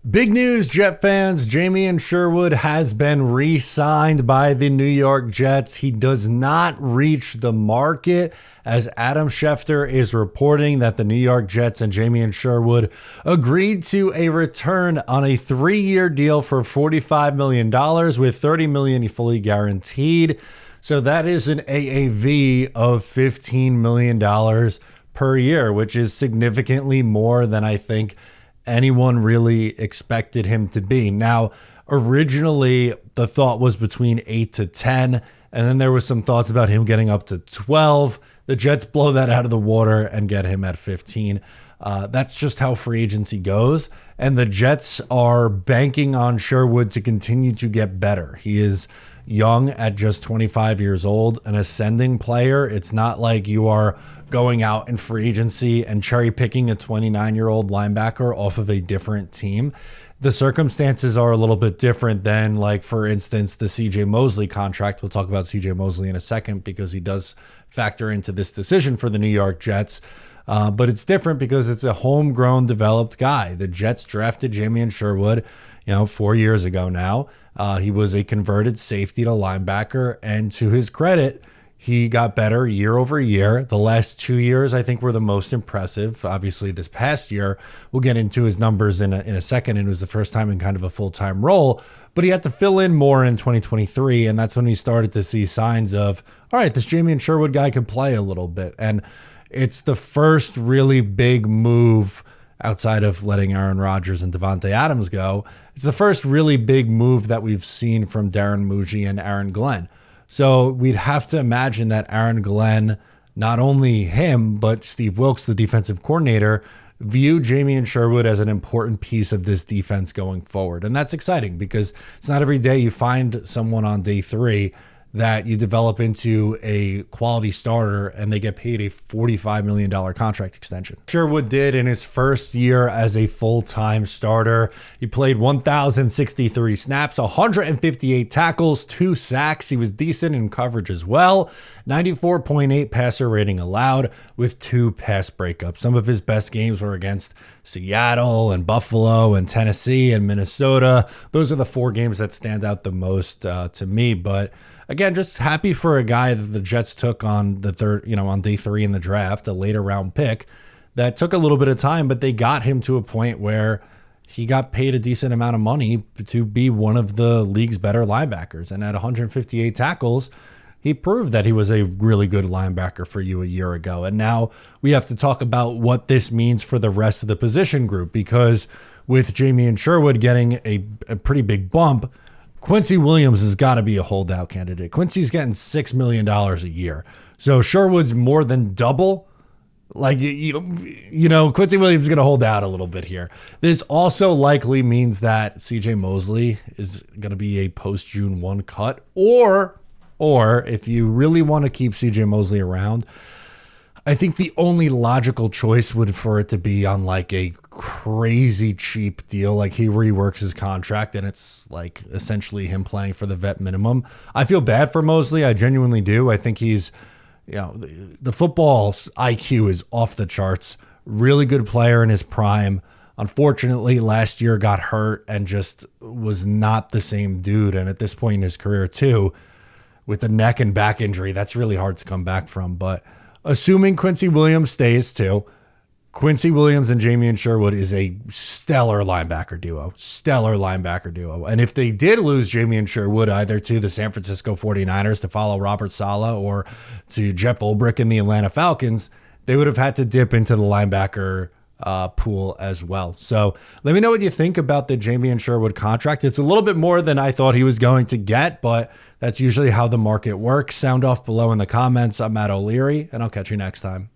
Big news, Jet fans. Jamien Sherwood has been re-signed by the New York Jets. He does not reach the market, as Adam Schefter is reporting that the New York Jets and Jamien Sherwood agreed to a return on a 3-year deal for $45 million with $30 million fully guaranteed. So that is an AAV of $15 million per year, which is significantly more than I think anyone really expected him to be. Now, originally, the thought was between 8 to 10, and then there was some thoughts about him getting up to 12. The Jets blow that out of the water and get him at 15. That's just how free agency goes, and the Jets are banking on Sherwood to continue to get better. He is young at just 25 years old, an ascending player. It's not like you are going out in free agency and cherry picking a 29-year-old linebacker off of a different team. The circumstances are a little bit different than, like, for instance, the CJ Mosley contract. We'll talk about CJ Mosley in a second because he does factor into this decision for the New York Jets. But it's different because it's a homegrown, developed guy. The Jets drafted Jamien Sherwood, 4 years ago now. He was a converted safety to linebacker, and to his credit, he got better year over year. The last 2 years, I think, were the most impressive. Obviously, this past year, we'll get into his numbers in a second. And it was the first time in kind of a full-time role. But he had to fill in more in 2023, and that's when we started to see signs of, all right, this Jamien Sherwood guy can play a little bit. And it's the first really big move outside of letting Aaron Rodgers and Devontae Adams go. It's the first really big move that we've seen from Darren Muji and Aaron Glenn. So we'd have to imagine that Aaron Glenn, not only him, but Steve Wilks, the defensive coordinator, view Jamien Sherwood as an important piece of this defense going forward. And that's exciting because it's not every day you find someone on day 3 that you develop into a quality starter and they get paid a $45 million contract extension. Sherwood did in his first year as a full-time starter. He played 1,063 snaps, 158 tackles, 2 sacks. He was decent in coverage as well. 94.8 passer rating allowed with 2 pass breakups. Some of his best games were against Seattle and Buffalo and Tennessee and Minnesota. Those are the 4 games that stand out the most to me. But again, just happy for a guy that the Jets took on the third, on day 3 in the draft, a later round pick that took a little bit of time, but they got him to a point where he got paid a decent amount of money to be one of the league's better linebackers. And at 158 tackles, he proved that he was a really good linebacker for you a year ago. And now we have to talk about what this means for the rest of the position group, because with Jamien Sherwood getting a pretty big bump, Quincy Williams has got to be a holdout candidate. Quincy's getting $6 million a year. So Sherwood's more than double. Quincy Williams is going to hold out a little bit here. This also likely means that CJ Mosley is going to be a post-June 1 cut, or if you really want to keep CJ Mosley around, I think the only logical choice would for it to be on like a crazy cheap deal, like he reworks his contract and it's like essentially him playing for the vet minimum. I feel bad for Mosley. I genuinely do. I think he's, the football IQ is off the charts. Really good player in his prime. Unfortunately, last year got hurt and just was not the same dude. And at this point in his career too, with the neck and back injury, that's really hard to come back from. But assuming Quincy Williams stays too, Quincy Williams and Jamien Sherwood is a stellar linebacker duo. And if they did lose Jamien Sherwood either to the San Francisco 49ers to follow Robert Saleh or to Jeff Ulbrich in the Atlanta Falcons, they would have had to dip into the linebacker pool as well. So let me know what you think about the Jamien Sherwood contract. It's a little bit more than I thought he was going to get, but that's usually how the market works. Sound off below in the comments. I'm Matt O'Leary, and I'll catch you next time.